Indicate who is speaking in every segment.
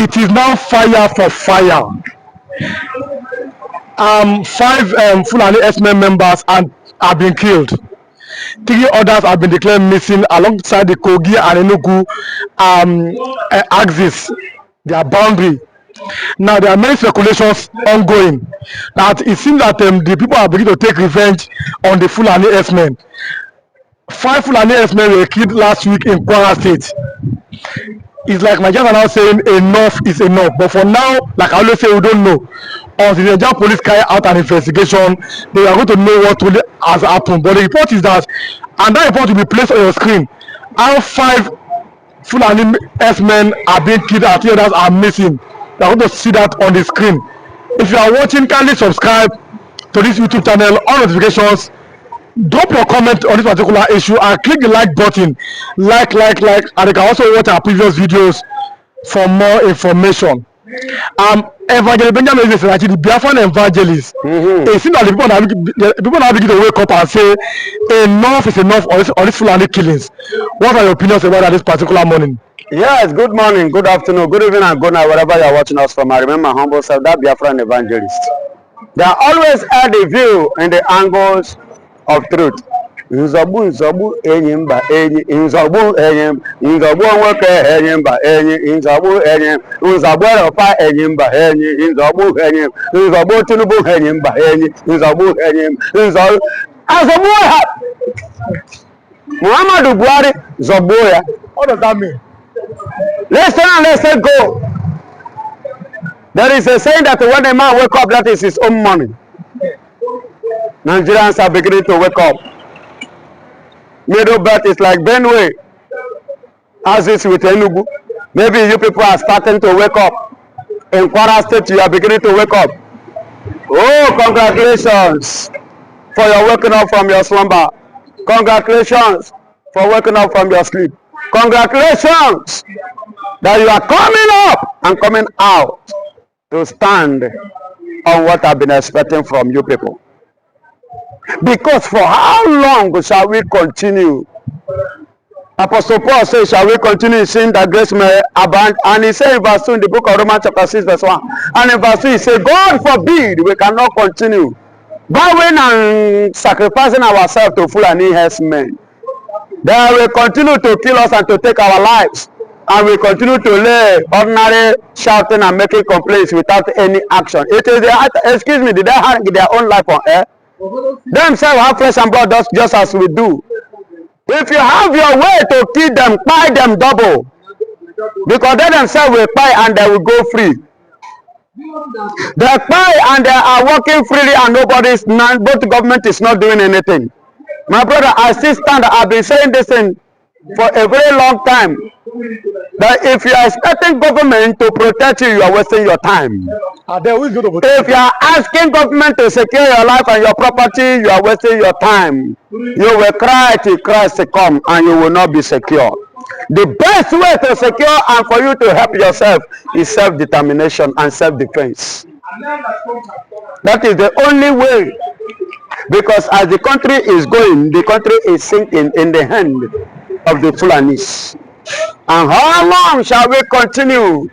Speaker 1: It is now fire for fire. 5 Fulani herdsmen members have been killed. 3 others have been declared missing alongside the Kogi and Enugu axis, their boundary. Now there are many speculations ongoing that it seems that the people are beginning to take revenge on the Fulani herdsmen. 5 Fulani herdsmen were killed last week in Kwara State. It's like my guys are now saying enough is enough. But for now, like I always say, we don't know. Until the Nigerian police carry out an investigation, they are going to know what really has happened. But the report is that, and that report will be placed on your screen, how 5 Fulani herdsmen are being killed and 3 others are missing. You are going to see that on the screen. If you are watching, kindly subscribe to this YouTube channel, on notifications. Drop your comment on this particular issue and click the like button, like, and you can also watch our previous videos for more information. Evangelist Benjamin is actually the Biafran evangelist. It seems that the people now begin to wake up and say enough is enough on this Fulani killings. What are your opinions about that this particular morning?
Speaker 2: Yes, good morning, good afternoon, good evening, and good night, wherever you are watching us from. I remember my humble self, that Biafran evangelist. They are always at the view and the angles of truth. Nzogbu enyimba enyi nzogbu enyim nzogbu nwoke enyimba enyi nzogbu enyim nzogbu ropa enyimba enyi nzogbu enyim nzogbu Tinubu enyimba enyi nzogbu enyim nzogbu azogbu ha Muhammadu Buhari zogbu ya.
Speaker 1: What does that mean?
Speaker 2: Let's go. There is a saying that when a man wake up, that is his own money. Nigerians are beginning to wake up. Middle belt is like Benue, as is with Enugu. Maybe you people are starting to wake up. In Kwara State, you are beginning to wake up. Oh, congratulations for your waking up from your slumber. Congratulations for waking up from your sleep. Congratulations that you are coming up and coming out to stand on what I've been expecting from you people. Because for how long shall we continue? Apostle Paul says, shall we continue seeing that grace may abound? And he said in verse 2 in the book of Romans chapter 6 verse 1. And in verse 2 he said, God forbid we cannot continue bowing and sacrificing ourselves to Fulani herdsmen. They will continue to kill us and to take our lives. And we continue to lay ordinary shouting and making complaints without any action. It is did they hang their own life on air? Themselves have flesh and blood just as we do. If you have your way to kill them, buy them double. Because they themselves will buy and they will go free. They buy and they are working freely and both government is not doing anything. My brother, I still stand. I've been saying this thing for a very long time. That if you are expecting government to protect you, you are wasting your time. If you are asking government to secure your life and your property, you are wasting your time. You will cry till Christ come and you will not be secure. The best way to secure and for you to help yourself is self-determination and self-defense. That is the only way. Because as the country is going, the country is sinking in the hand of the Fulanis. And how long shall we continue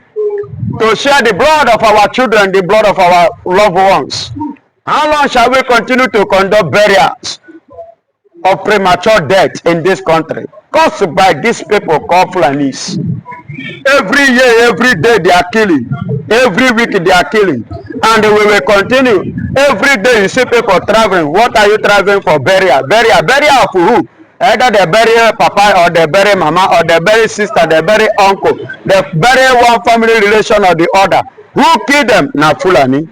Speaker 2: to share the blood of our children, the blood of our loved ones? How long shall we continue to conduct burials of premature death in this country caused by these people called Fulanis? Every year, every day they are killing. Every week they are killing. And we will continue. Every day you see people traveling. What are you traveling for? Burial. Burial of who? Either they bury papa or they bury mama or they bury sister, they bury uncle. They bury one family relation or the other. Who killed them? Now Fulani.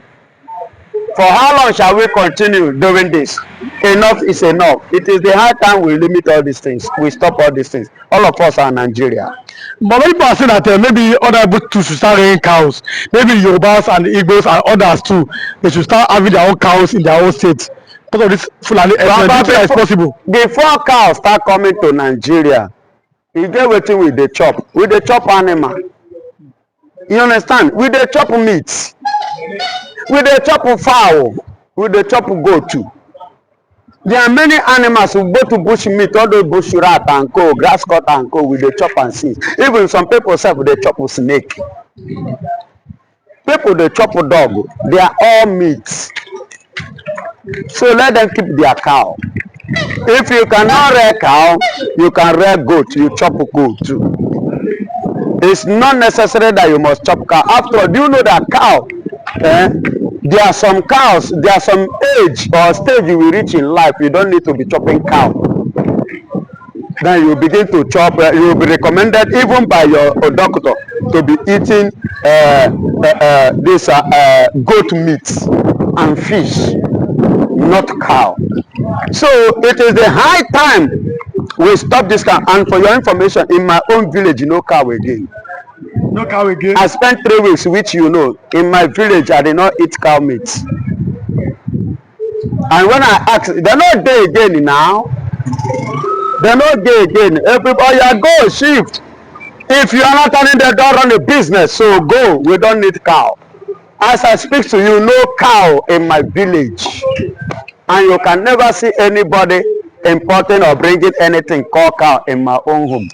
Speaker 2: For how long shall we continue doing this? Enough is enough. It is the high time we limit all these things. We stop all these things. All of us are Nigeria.
Speaker 1: But many people are saying that maybe other people too should start rearing cows. Maybe Yorubas and Igbos and others too. They should start having their own cows in their own states. Because of this Fulani, is possible.
Speaker 2: Before cows start coming to Nigeria, you get wetin we dey chop. We dey chop animal. You understand? We dey chop meat. We dey chop fowl. We dey chop goat too. There are many animals who go to bush meat, all those bush rat and co, grass cutter and co, with the chop and see. Even some people say they chop with snake. People they chop a dog, they are all meats. So let them keep their cow. If you cannot rear cow, you can rear goat. You chop goat too. It's not necessary that you must chop cow. After all, do you know that cow? There are some cows. There are some age or stage you will reach in life. You don't need to be chopping cow. Then you begin to chop. You will be recommended even by your doctor to be eating this goat meat and fish, not cow. So it is the high time we stop this cow. And for your information, in my own village, no cow again.
Speaker 1: No cow again.
Speaker 2: I spent 3 weeks, which you know, in my village. I did not eat cow meat. And when I asked, they're not there again now. They're not there again. Everybody, go shift. If you are not turning the door on the business, so go. We don't need cow. As I speak to you, no cow in my village. And you can never see anybody importing or bringing anything called cow in my own home.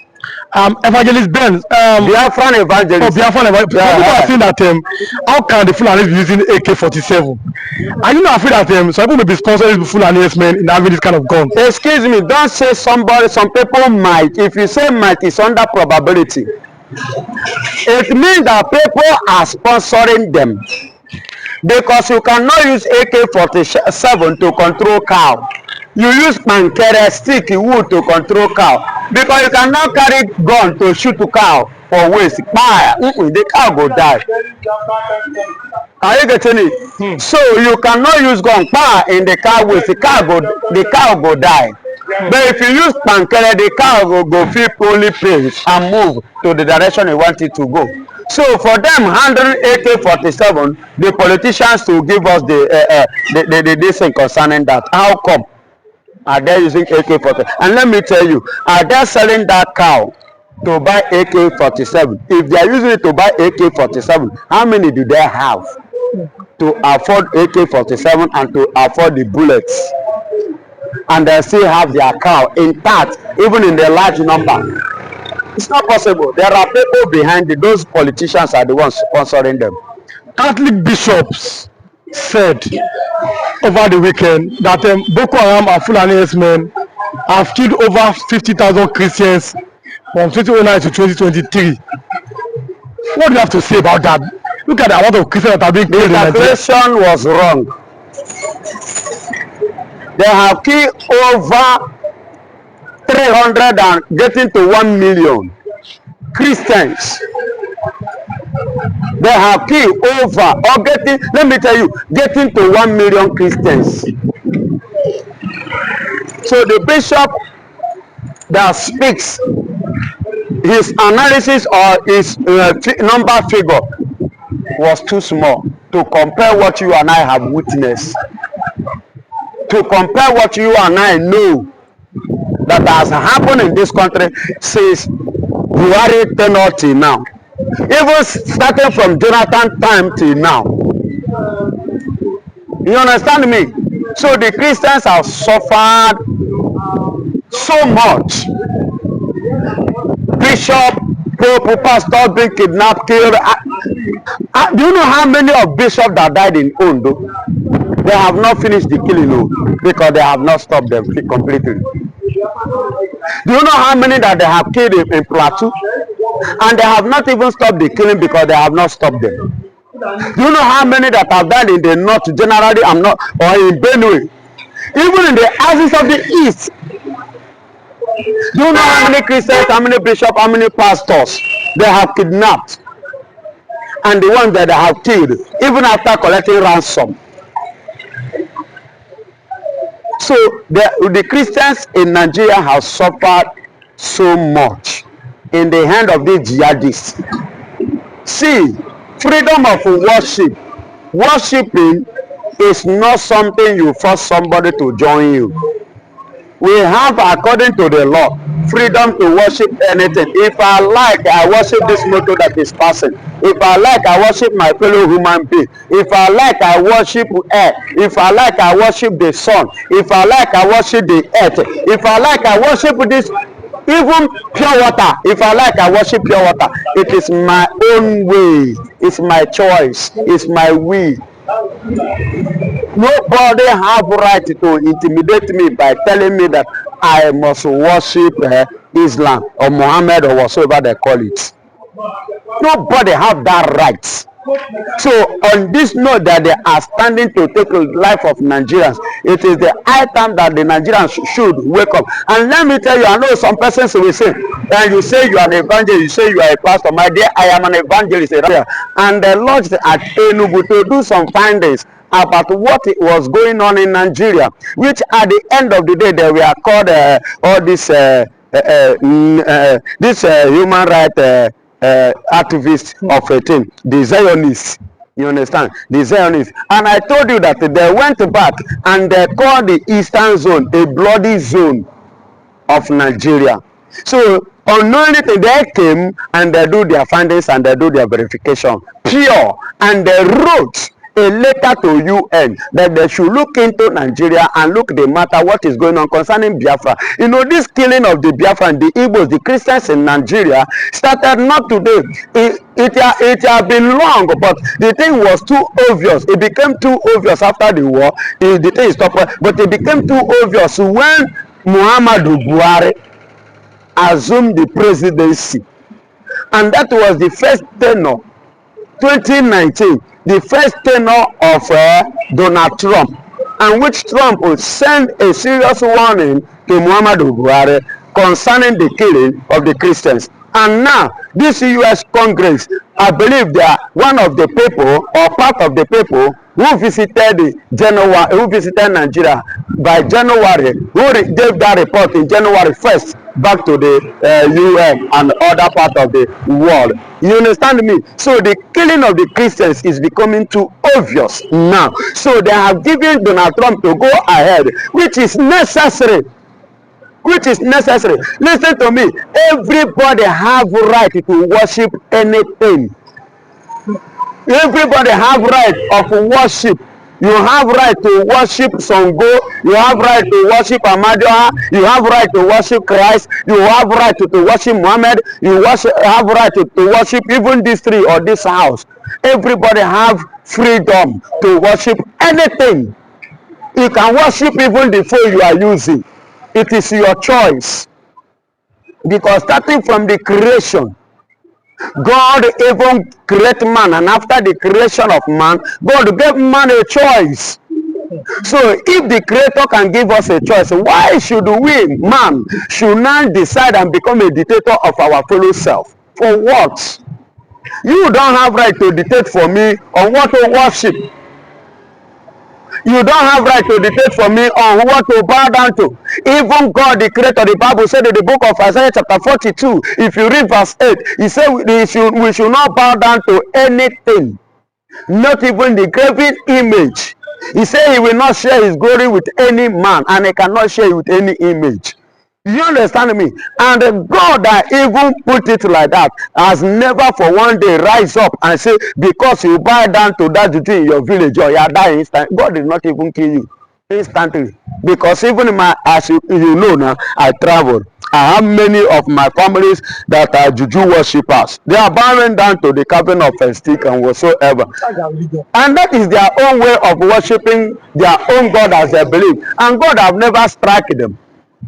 Speaker 1: Evangelist Ben,
Speaker 2: Biafran evangelist.
Speaker 1: Oh, Biafran evangelist.
Speaker 2: Yeah.
Speaker 1: People are saying that how can the Fulani be using AK-47? Are you not afraid that some people may be sponsoring Fulani herdsmen in having this kind of gun?
Speaker 2: Excuse me, don't say somebody. Some people might. If you say might, it's under probability. It means that people are sponsoring them, because you cannot use AK-47 to control cow. You use pancake stick wood to control cow, because you cannot carry gun to shoot a cow for waste. The cow go die. Are you getting it? So you cannot use gun in the cow waste. The cow go die. But if you use pancake, the cow will go feel only pace and move to the direction you want it to go. So for them handling AK-47, the politicians to give us the this thing concerning that. How come are they using AK-47? And let me tell you, are they selling that cow to buy AK-47? If they are using it to buy AK-47, how many do they have to afford AK-47 and to afford the bullets? And they still have their cow intact, even in the large number. It's not possible. There are people behind it. Those politicians are the ones sponsoring them.
Speaker 1: Catholic bishops said over the weekend that Boko Haram and Fulani herdsmen have killed over 50,000 Christians from 2009 to 2023. What do you have to say about that? Look at the amount of Christians that are being killed in Nigeria.
Speaker 2: The calculation was wrong. They have killed over 300 and getting to 1 million Christians. They have killed over or getting, let me tell you, getting to 1 million Christians. So the bishop that speaks, his analysis or his number figure was too small to compare what you and I have witnessed, to compare what you and I know that has happened in this country since Buhari tenure till now, even starting from Jonathan time till now. You understand me? So the Christians have suffered so much. Bishop, pope, pastor being kidnapped, killed. Do you know how many of bishops that died in Ondo? They have not finished the killing because they have not stopped them completely. Do you know how many that they have killed in Plateau? And they have not even stopped the killing because they have not stopped them. Do you know how many that have died in the north generally or in Benue? Even in the axis of the east. Do you know how many Christians, how many bishops, how many pastors they have kidnapped? And the ones that they have killed, even after collecting ransom. So the Christians in Nigeria have suffered so much in the hand of these jihadists. See, freedom of worship. Worshiping is not something you force somebody to join you. We have, according to the law, freedom to worship anything. If I like, I worship this motor that is passing. If I like, I worship my fellow human being. If I like, I worship air. If I like, I worship the sun. If I like, I worship the earth. If I like, I worship this, even pure water. If I like, I worship pure water. It is my own way. It's my choice. It's my will. Nobody have right to intimidate me by telling me that I must worship Islam or Muhammad or whatsoever they call it. Nobody have that right. So on this note that they are standing to take the life of Nigerians, it is the high time that the Nigerians should wake up. And let me tell you, I know some persons will say, and you say you are an evangelist, you say you are a pastor. My dear, I am an evangelist. And they lodged at Enugu to do some findings about what was going on in Nigeria, which at the end of the day they were called all this human rights activists of a thing, the Zionists. You understand? The Zionists. And I told you that they went back and they called the Eastern Zone a bloody zone of Nigeria. So unknowingly they came and they do their findings and they do their verification pure, and they wrote a letter to UN that they should look into Nigeria and look the matter what is going on concerning Biafra. You know, this killing of the Biafra and the Igbos, the Christians in Nigeria, started not today. It had been long, but the thing was too obvious. It became too obvious after the war. The thing stopped, but it became too obvious when Muhammadu Buhari assumed the presidency, and that was the first tenure, 2019. The first tenure of Donald Trump, and which Trump will send a serious warning to Muhammadu Buhari concerning the killing of the Christians. And now, this U.S. Congress, I believe they are one of the people or part of the people who visited Nigeria by January, who gave that report in January 1st back to the UN and other part of the world. You understand me? So the killing of the Christians is becoming too obvious now. So they have given Donald Trump to go ahead, which is necessary. Listen to me. Everybody have right to worship anything. Everybody have right of worship. You have right to worship Songo. You have right to worship Amadioha. You have right to worship Christ. You have right to worship Muhammad. You have right to worship even this tree or this house. Everybody have freedom to worship anything. You can worship even the phone you are using. It is your choice. Because starting from the creation, God even created man, and after the creation of man, God gave man a choice. So if the Creator can give us a choice, why should we, man, should now decide and become a dictator of our fellow self? For what? You don't have right to dictate for me on what to worship. You don't have right to dictate for me on what to bow down to. Even God, the Creator, the Bible said in the book of Isaiah chapter 42, if you read verse 8, he said we should not bow down to anything, not even the graven image. He said he will not share his glory with any man, and he cannot share it with any image. You understand me? And God that even put it like that has never for one day rise up and say, because you bow down to that duty in your village or you are dying instantly. God did not even kill you instantly. Because even in my, as you know now, I travel. I have many of my families that are juju worshippers. They are bowing down to the carving of a stick and whatsoever. And that is their own way of worshiping their own God as they believe. And God have never struck them.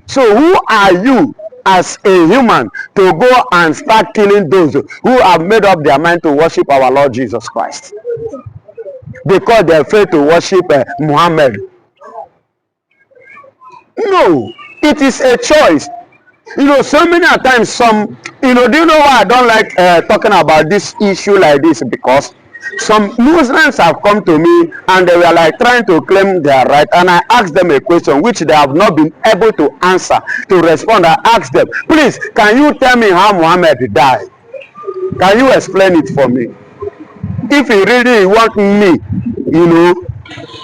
Speaker 2: So who are you as a human to go and start killing those who have made up their mind to worship our Lord Jesus Christ? Because they fail to worship Muhammad. No, it is a choice. You know, so many times some, do you know why I don't like talking about this issue like this? Because some Muslims have come to me and they were like trying to claim their right, and I asked them a question which they have not been able to answer, to respond. I asked them, please, can you tell me how Muhammad died? Can you explain it for me? If you really want me,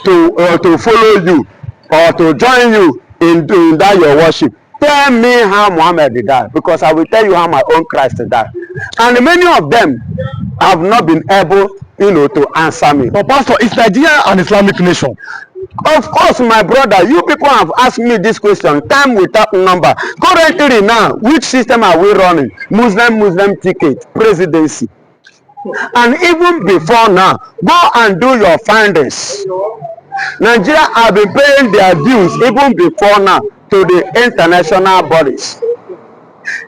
Speaker 2: to follow you or to join you in that your worship. Tell me how Muhammad died, because I will tell you how my own Christ died. And many of them have not been able, to answer me.
Speaker 1: But Pastor, is Nigeria an Islamic nation?
Speaker 2: Of course, my brother, you people have asked me this question time without number. Currently now, which system are we running? Muslim ticket, presidency. And even before now, go and do your findings. Nigeria have been paying their dues even before now to the international bodies.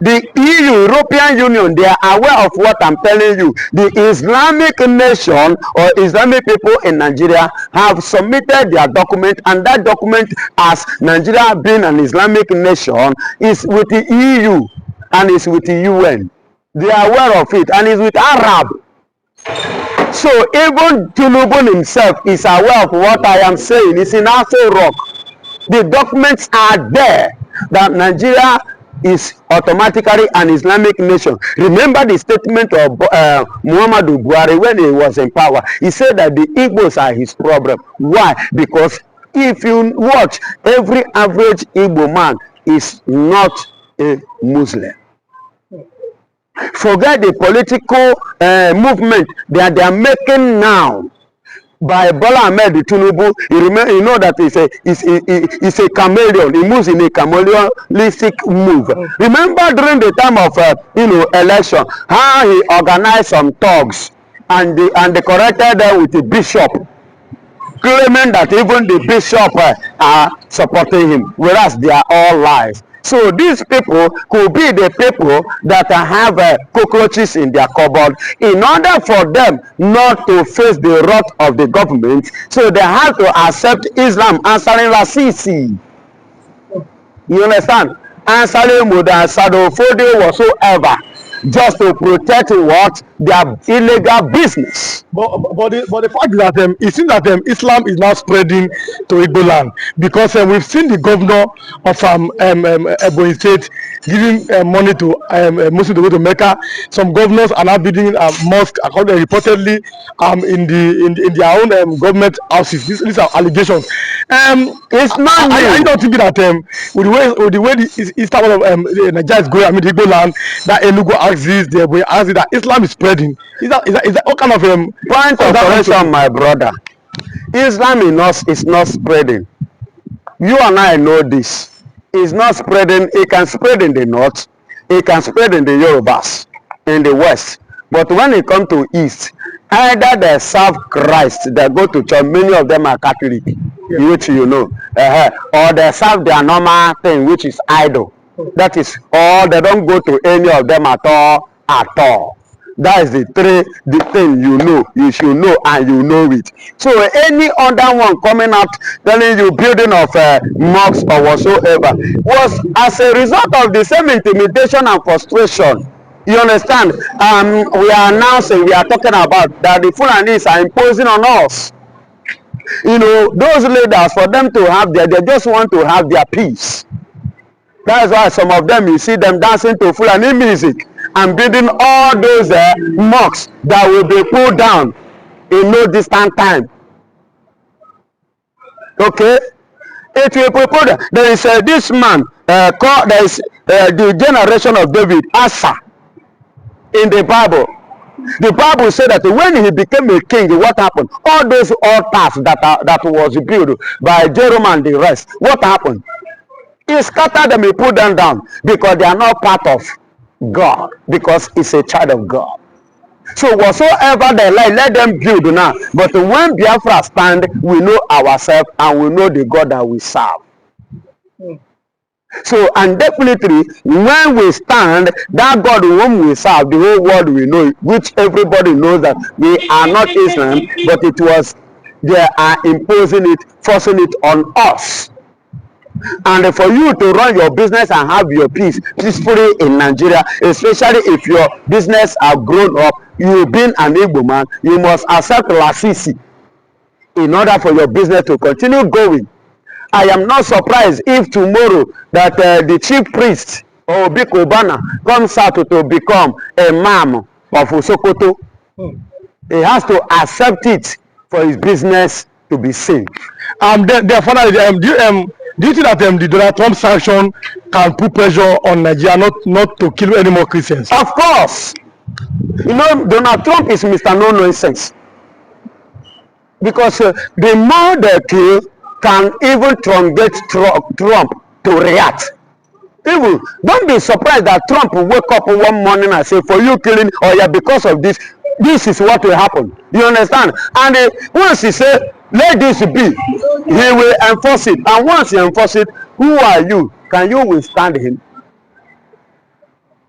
Speaker 2: The EU, European Union, they are aware of what I'm telling you. The Islamic nation or Islamic people in Nigeria have submitted their document, and that document, as Nigeria being an Islamic nation, is with the EU and is with the UN. They are aware of it, and is with Arab. So even Tinubu himself is aware of what I am saying. It's in Aso Rock. The documents are there that Nigeria is automatically an Islamic nation. Remember the statement of Muhammadu Buhari when he was in power. He said that the Igbos are his problem. Why? Because if you watch, every average Igbo man is not a Muslim. Forget the political movement that they are making now by Bola Ahmed Tinubu. You know that it's a chameleon. He moves in a chameleonistic move. Remember during the time of election, how he organized some thugs and they corrected them with the bishop, claiming that even the bishop are supporting him, whereas they are all lies. So these people could be the people that have cockroaches in their cupboard. In order for them not to face the wrath of the government, so they have to accept Islam, answering Rasisi. You understand? Answering Muda Sadofode whatsoever, just to protect what? Their illegal business.
Speaker 1: But the fact is that it seems that Islam is now spreading to Igbo land, because we've seen the governor of Ebonyi State giving money to Muslims to go to Mecca. Some governors are now building a mosque, reportedly in their own government houses. These are allegations.
Speaker 2: It's not.
Speaker 1: I don't think that with the way the Islam of Nigeria is going, I mean the Igbo land, that Enugu axis, the way axis, that Islam is spreading. Is that what kind of
Speaker 2: point of correction, my brother? Islam in us is not spreading. You and I know this. It's not spreading. It can spread in the north. It can spread in the Yorubas, in the west. But when it comes to east, either they serve Christ, they go to church. Many of them are Catholic, which you know, or they serve their normal thing, which is idol. That is all. They don't go to any of them at all. That is the thing you should know, and you know it. So any other one coming out telling you building of mosques or whatsoever was as a result of the same intimidation and frustration. You understand? We are announcing, we are talking about that the Fulanis are imposing on us. Those leaders, for them to have they just want to have their peace. That's why some of them, you see them dancing to Fulani music and building all those mosques that will be pulled down in no distant time. Okay? It will be pulled down. There is this man called, there is the generation of David, Asa, in the Bible. The Bible said that when he became a king, what happened? All those altars that was built by Jerome and the rest, what happened? He scattered them, he put them down, because they are not part of God, because it's a child of God. So whatsoever they like, let them build now. But when Biafra stand, we know ourselves and we know the God that we serve. So, and definitely, when we stand, that God whom we serve, the whole world will know it, which everybody knows that we are not Islam, but it was, they are imposing it, forcing it on us. And for you to run your business and have your peace peacefully in Nigeria, especially if your business have grown up, you've been an Igbo man, you must accept Lasisi in order for your business to continue going. I am not surprised if tomorrow that the chief priest or Big Obana comes out to become a imam of Sokoto. He has to accept it for his business to be seen.
Speaker 1: Therefore, Do you think that the Donald Trump sanction can put pressure on Nigeria not to kill any more Christians?
Speaker 2: Of course. You know, Donald Trump is Mr. No Nonsense. Because the more they kill, can even truncate Trump to react. Even don't be surprised that Trump will wake up one morning and say, for you killing, or yeah, because of this, this is what will happen. You understand? And once he say, let this be, he will enforce it. And once he enforce it, who are you? Can you withstand him?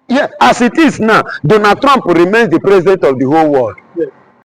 Speaker 2: Yeah, as it is now, Donald Trump remains the president of the whole world.